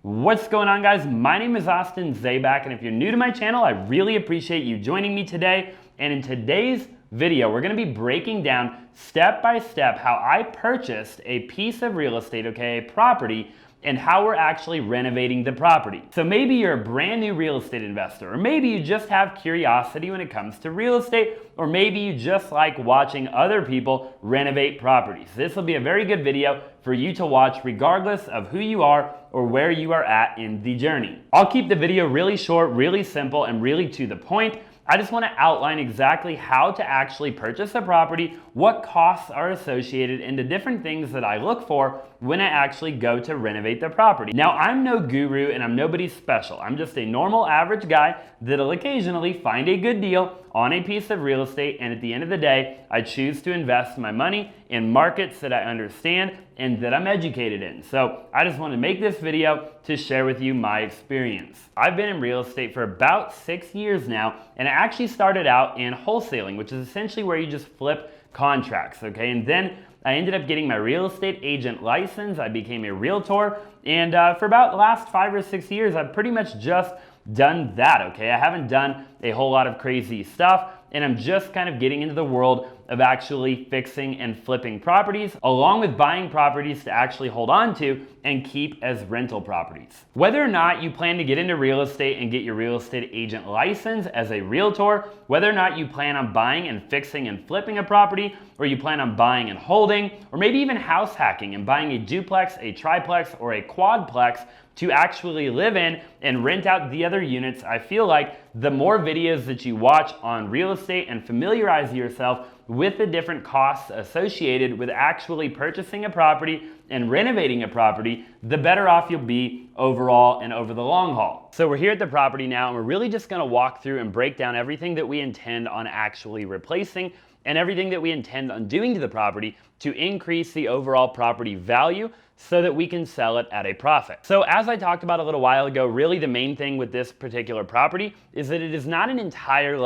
What's going on, guys? My name is Austin Zabak, and if you're new to my channel, I really appreciate you joining me today. And in today's video, we're going to be breaking down step by step how I purchased a piece of real estate, a property, and how we're actually renovating the property. So maybe you're a brand new real estate investor, or maybe you just have curiosity when it comes to real estate, or maybe you just like watching other people renovate properties. This will be a very good video for you to watch regardless of who you are or where you are at in the journey. I'll keep the video really short, really simple, and really to the point. I just want to outline exactly how to actually purchase a property, what costs are associated, and the different things that I look for when I actually go to renovate the property. Now, I'm no guru and I'm nobody special. I'm just a normal average guy that'll occasionally find a good deal on a piece of real estate, and at the end of the day, I choose to invest my money in markets that I understand and that I'm educated in. So I just want to make this video to share with you my experience. I've been in real estate for about 6 years now, and I actually started out in wholesaling, which is essentially where you just flip contracts, and then I ended up getting my real estate agent license. I became a realtor, and for about the last 5 or 6 years, I've pretty much just done that, I haven't done a whole lot of crazy stuff, and I'm just kind of getting into the world of actually fixing and flipping properties, along with buying properties to actually hold on to and keep as rental properties. Whether or not you plan to get into real estate and get your real estate agent license as a realtor, whether or not you plan on buying and fixing and flipping a property, or you plan on buying and holding, or maybe even house hacking and buying a duplex, a triplex, or a quadplex to actually live in and rent out the other units, I feel like the more videos that you watch on real estate and familiarize yourself with the different costs associated with actually purchasing a property and renovating a property, the better off you'll be overall and over the long haul. So we're here at the property now, and we're really just gonna walk through and break down everything that we intend on actually replacing and everything that we intend on doing to the property to increase the overall property value so that we can sell it at a profit. So as I talked about a little while ago, really the main thing with this particular property is that it is not an entire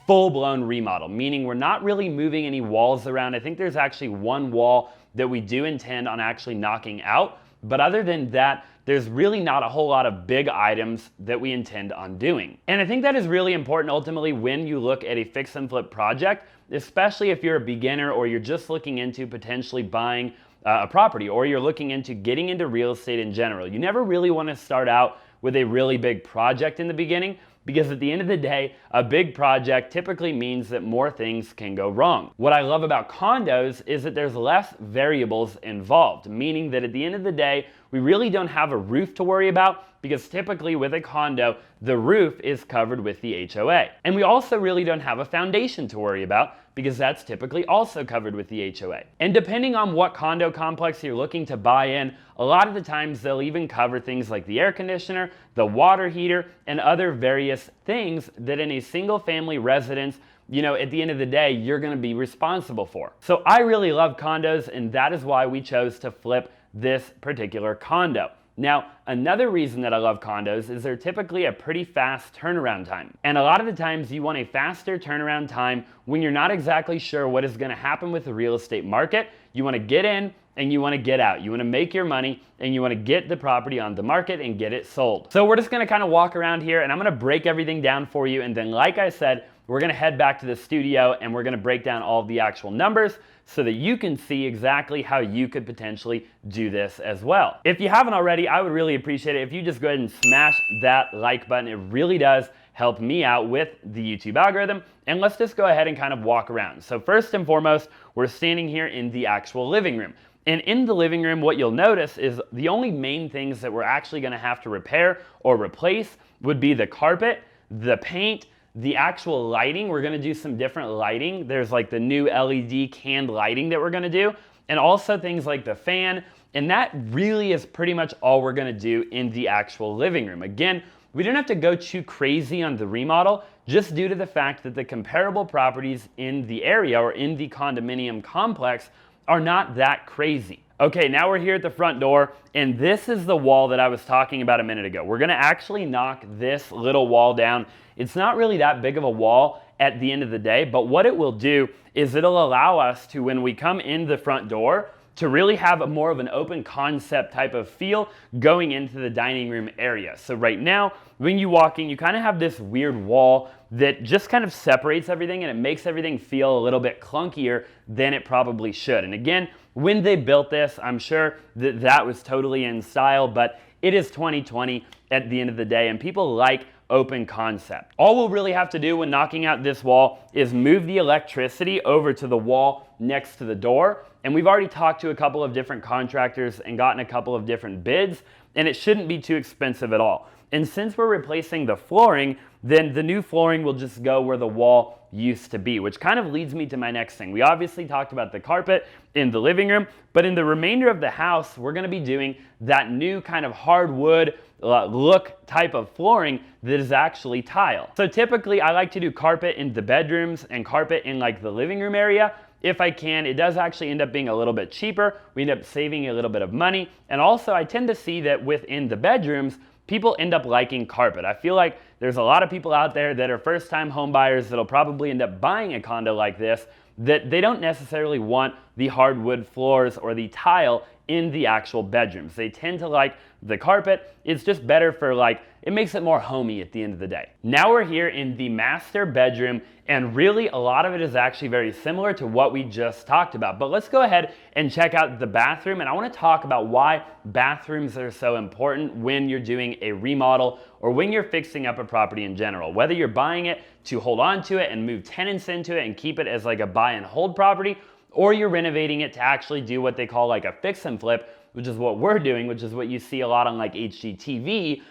full-blown remodel, meaning we're not really moving any walls around. I think there's actually one wall that we do intend on actually knocking out, but other than that, there's really not a whole lot of big items that we intend on doing. And I think that is really important ultimately when you look at a fix and flip project, especially if you're a beginner or you're just looking into potentially buying a property, or you're looking into getting into real estate in general. You never really want to start out with a really big project in the beginning, because at the end of the day, a big project typically means that more things can go wrong. What I love about condos is that there's less variables involved, meaning that at the end of the day, we really don't have a roof to worry about, because typically with a condo, the roof is covered with the HOA. And we also really don't have a foundation to worry about, because that's typically also covered with the HOA. And depending on what condo complex you're looking to buy in, a lot of the times they'll even cover things like the air conditioner, the water heater, and other various things that in a single family residence, at the end of the day, you're gonna be responsible for. So I really love condos, and that is why we chose to flip this particular condo. Now, another reason that I love condos is they're typically a pretty fast turnaround time. And a lot of the times you want a faster turnaround time when you're not exactly sure what is gonna happen with the real estate market. You wanna get in and you wanna get out. You wanna make your money and you wanna get the property on the market and get it sold. So we're just gonna kind of walk around here, and I'm gonna break everything down for you. And then, like I said, we're gonna head back to the studio and we're gonna break down all of the actual numbers so that you can see exactly how you could potentially do this as well. If you haven't already, I would really appreciate it if you just go ahead and smash that like button. It really does help me out with the YouTube algorithm. And let's just go ahead and kind of walk around. So first and foremost, we're standing here in the actual living room. And in the living room, what you'll notice is the only main things that we're actually gonna have to repair or replace would be the carpet, the paint, the actual lighting. We're gonna do some different lighting. There's the new LED canned lighting that we're gonna do, and also things like the fan, and that really is pretty much all we're gonna do in the actual living room. Again, we don't have to go too crazy on the remodel, just due to the fact that the comparable properties in the area or in the condominium complex are not that crazy. Okay, now we're here at the front door, and this is the wall that I was talking about a minute ago. We're gonna actually knock this little wall down. It's not really that big of a wall at the end of the day, but what it will do is it'll allow us to, when we come in the front door, to really have a more of an open concept type of feel going into the dining room area. So right now, when you walk in, you kind of have this weird wall that just kind of separates everything, and it makes everything feel a little bit clunkier than it probably should. And again, when they built this, I'm sure that that was totally in style, but it is 2020 at the end of the day, and people like open concept. All we'll really have to do when knocking out this wall is move the electricity over to the wall next to the door. And we've already talked to a couple of different contractors and gotten a couple of different bids, and it shouldn't be too expensive at all. And since we're replacing the flooring, then the new flooring will just go where the wall used to be, which kind of leads me to my next thing. We obviously talked about the carpet in the living room, but in the remainder of the house, we're gonna be doing that new kind of hardwood look type of flooring that is actually tile. So typically I like to do carpet in the bedrooms and carpet in like the living room area. If I can, it does actually end up being a little bit cheaper. We end up saving a little bit of money. And also I tend to see that within the bedrooms, people end up liking carpet. I feel like there's a lot of people out there that are first-time home buyers that'll probably end up buying a condo like this, that they don't necessarily want the hardwood floors or the tile in the actual bedrooms. They tend to like the carpet. It's just better for like, it makes it more homey at the end of the day. Now we're here in the master bedroom, and really a lot of it is actually very similar to what we just talked about. But let's go ahead and check out the bathroom, and I want to talk about why bathrooms are so important when you're doing a remodel or when you're fixing up a property in general. Whether you're buying it to hold on to it and move tenants into it and keep it as like a buy and hold property, or you're renovating it to actually do what they call like a fix and flip, which is what we're doing, which is what you see a lot on like HGTV.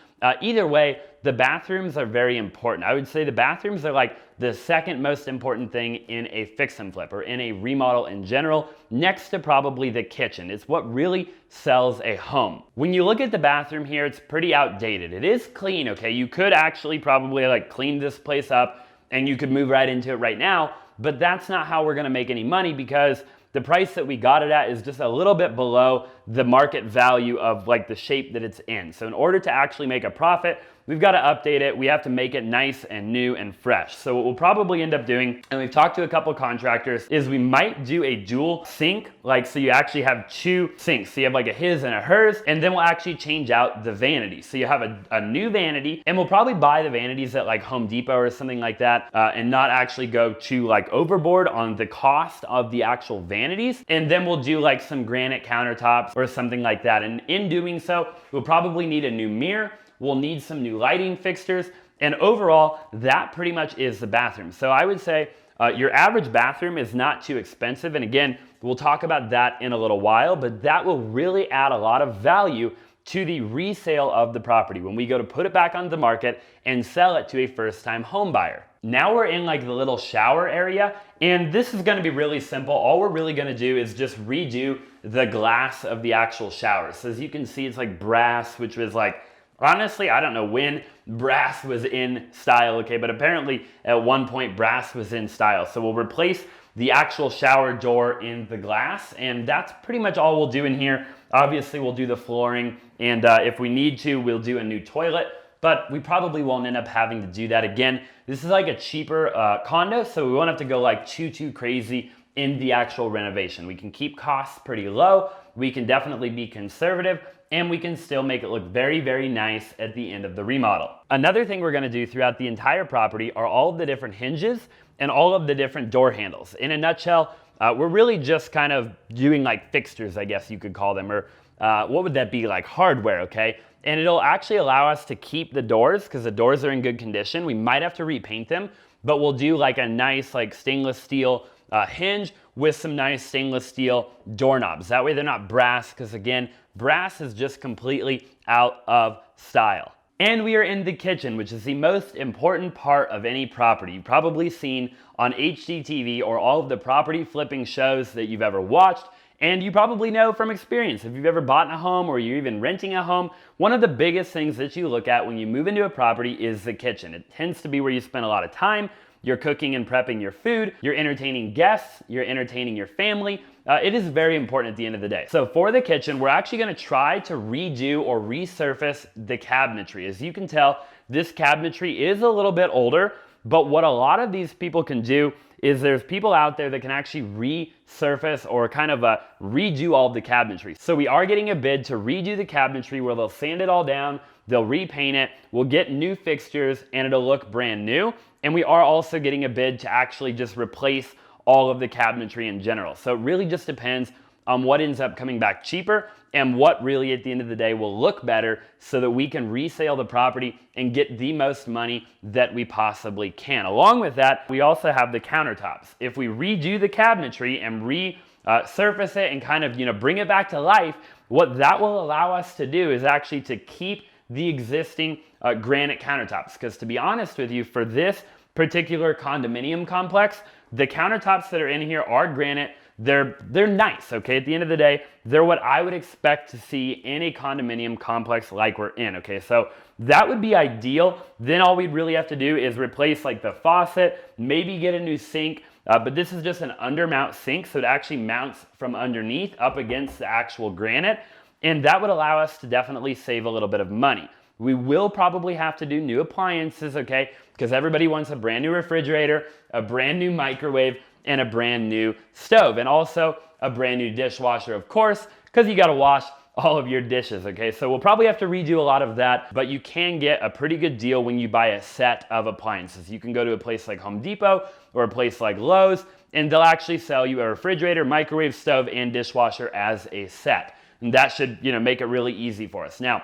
Either way, the bathrooms are very important. I would say the bathrooms are like the second most important thing in a fix and flip or in a remodel in general, next to probably the kitchen. It's what really sells a home. When you look at the bathroom here, it's pretty outdated. It is clean, okay? You could actually probably like clean this place up and you could move right into it right now, but that's not how we're gonna make any money, because the price that we got it at is just a little bit below the market value of like the shape that it's in. So in order to actually make a profit, we've got to update it. We have to make it nice and new and fresh. So what we'll probably end up doing, and we've talked to a couple contractors, is we might do a dual sink, like so you actually have two sinks. So you have like a his and a hers, and then we'll actually change out the vanity. So you have a new vanity, and we'll probably buy the vanities at like Home Depot or something like that, and not actually go too like overboard on the cost of the actual vanities. And then we'll do like some granite countertops or something like that. And in doing so, we'll probably need a new mirror. We'll need some new lighting fixtures, and overall, that pretty much is the bathroom. So I would say your average bathroom is not too expensive, and again, we'll talk about that in a little while, but that will really add a lot of value to the resale of the property when we go to put it back on the market and sell it to a first-time home buyer. Now we're in like the little shower area, and this is gonna be really simple. All we're really gonna do is just redo the glass of the actual shower. So as you can see, it's like brass, which was like, honestly, I don't know when brass was in style, okay, but apparently at one point brass was in style. So we'll replace the actual shower door in the glass, and that's pretty much all we'll do in here. Obviously, we'll do the flooring, and if we need to, we'll do a new toilet, but we probably won't end up having to do that again. This is like a cheaper condo, so we won't have to go like too crazy in the actual renovation. We can keep costs pretty low, we can definitely be conservative, and we can still make it look very nice at the end of the remodel. Another thing we're gonna do throughout the entire property are all of the different hinges and all of the different door handles. In a nutshell, we're really just kind of doing like fixtures, I guess you could call them, or what would that be, like hardware, okay? And it'll actually allow us to keep the doors, because the doors are in good condition. We might have to repaint them, but we'll do like a nice like stainless steel hinge with some nice stainless steel doorknobs. That way they're not brass, because again, brass is just completely out of style. And we are in the kitchen, which is the most important part of any property. You've probably seen on HGTV or all of the property flipping shows that you've ever watched, and you probably know from experience, if you've ever bought a home or you're even renting a home, one of the biggest things that you look at when you move into a property is the kitchen. It tends to be where you spend a lot of time. You're cooking and prepping your food, you're entertaining guests, you're entertaining your family. It is very important at the end of the day. So for the kitchen, we're actually gonna try to redo or resurface the cabinetry. As you can tell, this cabinetry is a little bit older, but what a lot of these people can do is there's people out there that can actually resurface or kind of redo all of the cabinetry. So we are getting a bid to redo the cabinetry where they'll sand it all down, they'll repaint it, we'll get new fixtures, and it'll look brand new. And we are also getting a bid to actually just replace all of the cabinetry in general. So it really just depends on what ends up coming back cheaper and what really at the end of the day will look better so that we can resale the property and get the most money that we possibly can. Along with that, we also have the countertops. If we redo the cabinetry and resurface it and kind of, bring it back to life, what that will allow us to do is actually to keep the existing granite countertops. Because to be honest with you, for this particular condominium complex, the countertops that are in here are granite. They're nice, okay? At the end of the day, they're what I would expect to see in a condominium complex like we're in, okay? So that would be ideal. Then all we'd really have to do is replace like the faucet, maybe get a new sink, but this is just an undermount sink, so it actually mounts from underneath up against the actual granite, and that would allow us to definitely save a little bit of money. We will probably have to do new appliances, okay? Because everybody wants a brand new refrigerator, a brand new microwave, and a brand new stove, and also a brand new dishwasher, of course, because you got to wash all of your dishes, okay? So we'll probably have to redo a lot of that, but you can get a pretty good deal when you buy a set of appliances. You can go to a place like Home Depot or a place like Lowe's, and they'll actually sell you a refrigerator, microwave, stove, and dishwasher as a set. And that should, make it really easy for us. Now,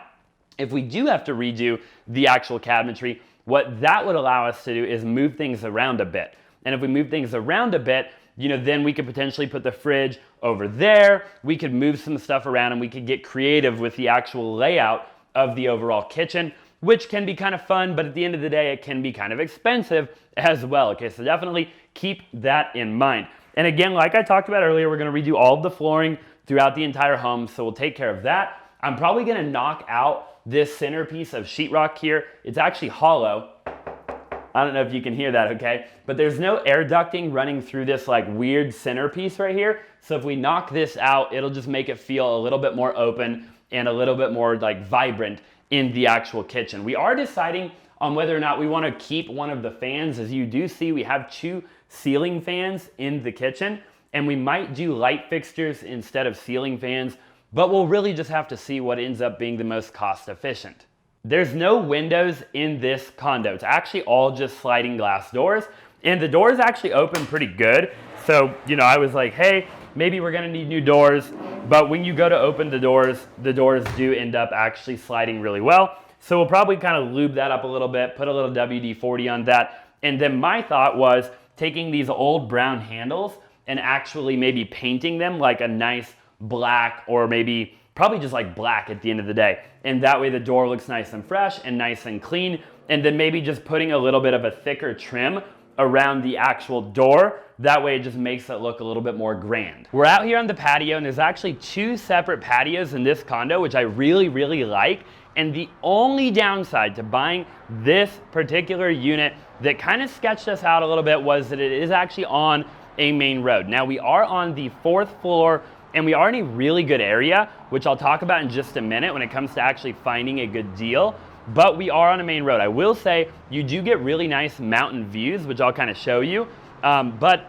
if we do have to redo the actual cabinetry, what that would allow us to do is move things around a bit. And if we move things around a bit, then we could potentially put the fridge over there. We could move some stuff around and we could get creative with the actual layout of the overall kitchen, which can be kind of fun, but at the end of the day, it can be kind of expensive as well. Okay, so definitely keep that in mind. And again, like I talked about earlier, we're gonna redo all of the flooring throughout the entire home, so we'll take care of that. I'm probably gonna knock out this centerpiece of sheetrock here. It's actually hollow. I don't know if you can hear that, okay? But there's no air ducting running through this like weird centerpiece right here. So if we knock this out, it'll just make it feel a little bit more open and a little bit more like vibrant in the actual kitchen. We are deciding on whether or not we want to keep one of the fans. As you do see, we have 2 ceiling fans in the kitchen, and we might do light fixtures instead of ceiling fans, but we'll really just have to see what ends up being the most cost efficient. There's no windows in this condo. It's actually all just sliding glass doors, and the doors actually open pretty good. So, I was like, hey, maybe we're gonna need new doors, but when you go to open the doors do end up actually sliding really well. So we'll probably kind of lube that up a little bit, put a little WD-40 on that. And then my thought was taking these old brown handles and actually maybe painting them like a nice black, or maybe probably just like black at the end of the day. And that way the door looks nice and fresh and nice and clean. And then maybe just putting a little bit of a thicker trim around the actual door. That way it just makes it look a little bit more grand. We're out here on the patio, and there's actually 2 separate patios in this condo, which I really, really like. And the only downside to buying this particular unit that kind of sketched us out a little bit was that it is actually on a main road. Now we are on the 4th floor, and we are in a really good area, which I'll talk about in just a minute when it comes to actually finding a good deal. But we are on a main road. I will say you do get really nice mountain views, which I'll kind of show you. But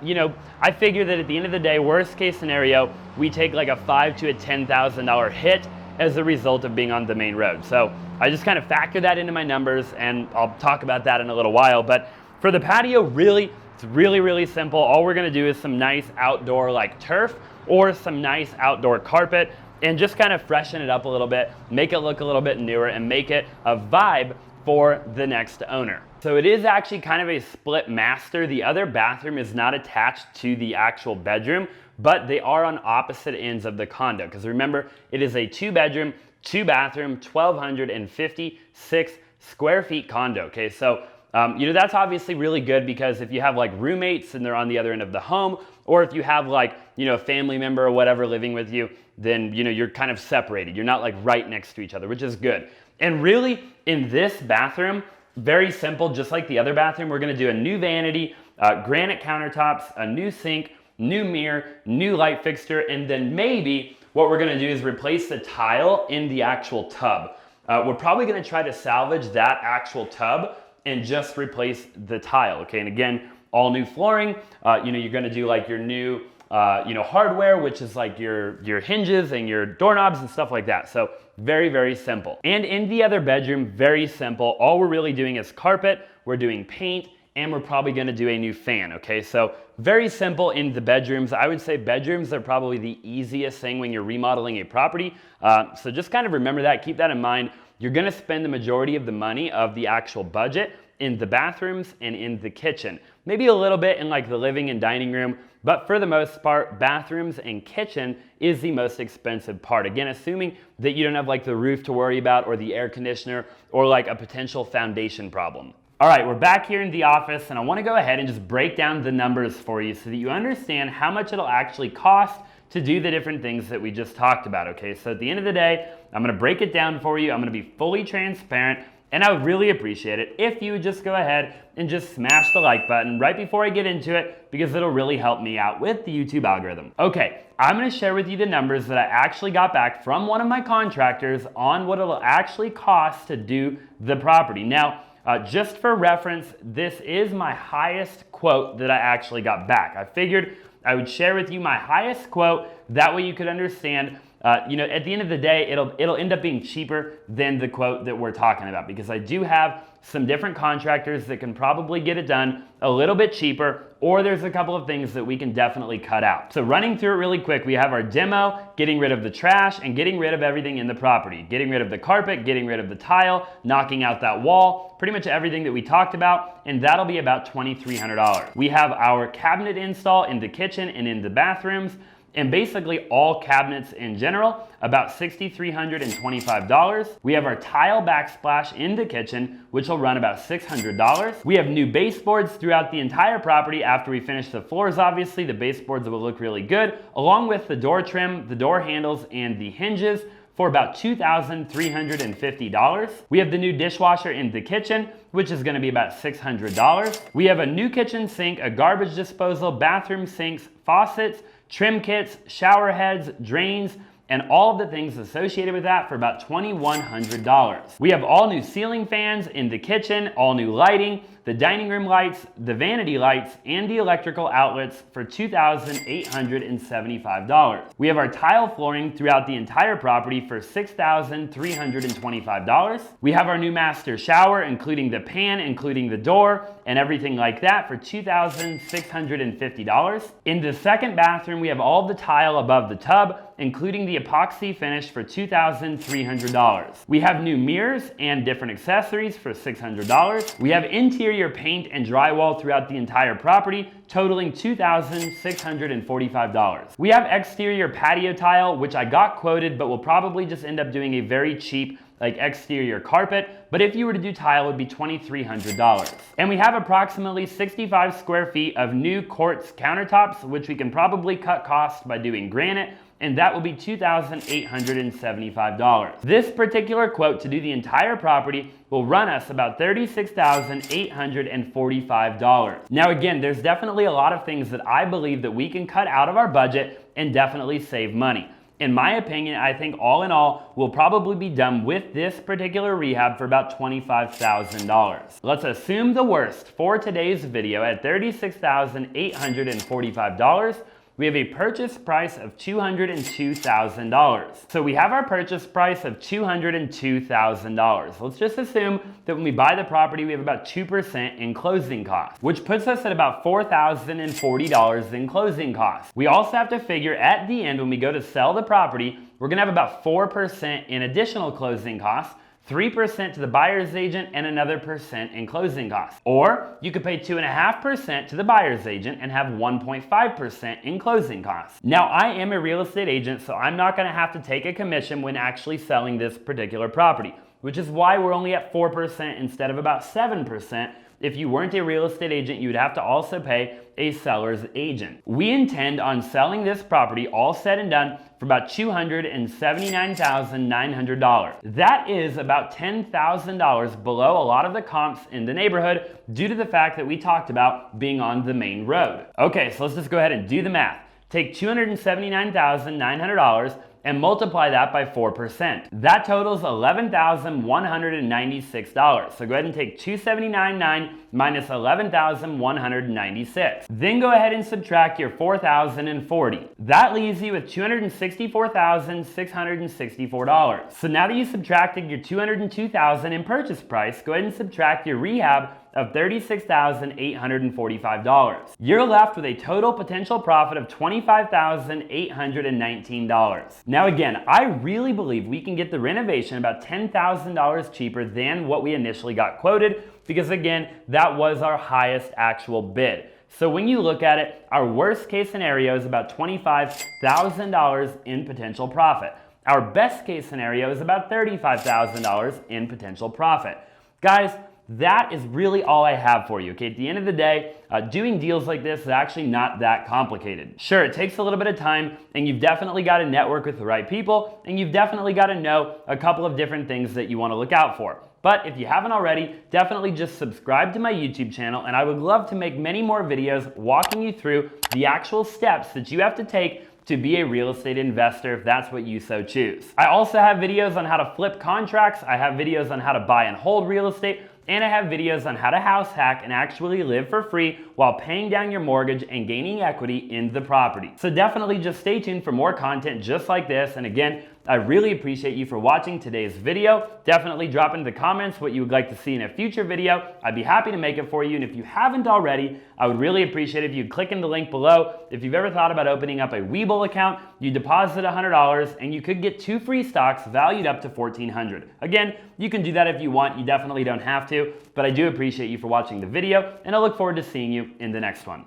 I figure that at the end of the day, worst case scenario, we take like a $5,000 to $10,000 hit as a result of being on the main road. So I just kind of factor that into my numbers, and I'll talk about that in a little while. But for the patio, it's really, really simple. All we're gonna do is some nice outdoor like turf or some nice outdoor carpet, and just kind of freshen it up a little bit, make it look a little bit newer, and make it a vibe for the next owner. So it is actually kind of a split master. The other bathroom is not attached to the actual bedroom, but they are on opposite ends of the condo. Because remember, it is a 2-bedroom, 2-bathroom, 1,256 square feet condo. Okay, so that's obviously really good, because if you have like roommates and they're on the other end of the home, or if you have like, a family member or whatever living with you, then, you're kind of separated. You're not like right next to each other, which is good. And really in this bathroom, very simple, just like the other bathroom, we're gonna do a new vanity, granite countertops, a new sink, new mirror, new light fixture, and then maybe what we're gonna do is replace the tile in the actual tub. We're probably gonna try to salvage that actual tub and just replace the tile, okay? And again, all new flooring. You're gonna do like your new hardware, which is like your hinges and your doorknobs and stuff like that. So very, very simple. And in the other bedroom, very simple. All we're really doing is carpet, we're doing paint, and we're probably gonna do a new fan, okay? So very simple in the bedrooms. I would say bedrooms are probably the easiest thing when you're remodeling a property. So just kind of remember that, keep that in mind. You're gonna spend the majority of the money of the actual budget in the bathrooms and in the kitchen. Maybe a little bit in like the living and dining room, but for the most part, bathrooms and kitchen is the most expensive part. Again, assuming that you don't have like the roof to worry about or the air conditioner or like a potential foundation problem. All right, we're back here in the office and I wanna go ahead and just break down the numbers for you so that you understand how much it'll actually cost to do the different things that we just talked about, okay? So at the end of the day, I'm gonna break it down for you. I'm gonna be fully transparent, and I would really appreciate it if you would just go ahead and just smash the like button right before I get into it, because it'll really help me out with the YouTube algorithm. Okay, I'm gonna share with you the numbers that I actually got back from one of my contractors on what it'll actually cost to do the property. Now, just for reference, this is my highest quote that I actually got back. I figured I would share with you my highest quote, that way you could understand, at the end of the day, it'll end up being cheaper than the quote that we're talking about, because I do have some different contractors that can probably get it done a little bit cheaper, or there's a couple of things that we can definitely cut out. So running through it really quick, we have our demo, getting rid of the trash and getting rid of everything in the property, getting rid of the carpet, getting rid of the tile, knocking out that wall, pretty much everything that we talked about, and that'll be about $2,300. We have our cabinet install in the kitchen and in the bathrooms, and basically all cabinets in general, about $6,325. We have our tile backsplash in the kitchen, which will run about $600. We have new baseboards throughout the entire property. After we finish the floors, obviously, the baseboards will look really good, along with the door trim, the door handles, and the hinges for about $2,350. We have the new dishwasher in the kitchen, which is gonna be about $600. We have a new kitchen sink, a garbage disposal, bathroom sinks, faucets, trim kits, shower heads, drains, and all of the things associated with that for about $2,100. We have all new ceiling fans in the kitchen, all new lighting, the dining room lights, the vanity lights, and the electrical outlets for $2,875. We have our tile flooring throughout the entire property for $6,325. We have our new master shower, including the pan, including the door, and everything like that for $2,650. In the second bathroom, we have all the tile above the tub, including the epoxy finish for $2,300. We have new mirrors and different accessories for $600. We have interior paint and drywall throughout the entire property, totaling $2,645. We have exterior patio tile, which I got quoted, but will probably just end up doing a very cheap like exterior carpet, but if you were to do tile, it would be $2,300. And we have approximately 65 square feet of new quartz countertops, which we can probably cut costs by doing granite, and that will be $2,875. This particular quote to do the entire property will run us about $36,845. Now again, there's definitely a lot of things that I believe that we can cut out of our budget and definitely save money. In my opinion, I think all in all, we'll probably be done with this particular rehab for about $25,000. Let's assume the worst for today's video at $36,845. We have a purchase price of $202,000. So we have our purchase price of $202,000. Let's just assume that when we buy the property, we have about 2% in closing costs, which puts us at about $4,040 in closing costs. We also have to figure at the end, when we go to sell the property, we're gonna have about 4% in additional closing costs, 3% to the buyer's agent, and another % in closing costs. Or you could pay 2.5% to the buyer's agent and have 1.5% in closing costs. Now, I am a real estate agent, so I'm not gonna have to take a commission when actually selling this particular property, which is why we're only at 4% instead of about 7%. If you weren't a real estate agent, you would have to also pay a seller's agent. We intend on selling this property, all said and done, for about $279,900. That is about $10,000 below a lot of the comps in the neighborhood due to the fact that we talked about being on the main road. Okay, so let's just go ahead and do the math. Take $279,900 and multiply that by 4%. That totals $11,196. So go ahead and take $279,900 minus $11,196. Then go ahead and subtract your $4,040. That leaves you with $264,664. So now that you subtracted your $202,000 in purchase price, go ahead and subtract your rehab of $36,845. You're left with a total potential profit of $25,819. Now again, I really believe we can get the renovation about $10,000 cheaper than what we initially got quoted, because again, that was our highest actual bid. So when you look at it, our worst case scenario is about $25,000 in potential profit. Our best case scenario is about $35,000 in potential profit. Guys, that is really all I have for you, okay? At the end of the day, doing deals like this is actually not that complicated. Sure, it takes a little bit of time, and you've definitely got to network with the right people, and you've definitely got to know a couple of different things that you want to look out for. But if you haven't already, definitely just subscribe to my YouTube channel, and I would love to make many more videos walking you through the actual steps that you have to take to be a real estate investor if that's what you so choose. I also have videos on how to flip contracts, I have videos on how to buy and hold real estate, and I have videos on how to house hack and actually live for free while paying down your mortgage and gaining equity in the property. So definitely just stay tuned for more content just like this. And again, I really appreciate you for watching today's video. Definitely drop into the comments what you would like to see in a future video. I'd be happy to make it for you. And if you haven't already, I would really appreciate if you'd click in the link below. If you've ever thought about opening up a Webull account, you deposit $100 and you could get 2 free stocks valued up to $1,400. Again, you can do that if you want. You definitely don't have to, but I do appreciate you for watching the video, and I look forward to seeing you in the next one.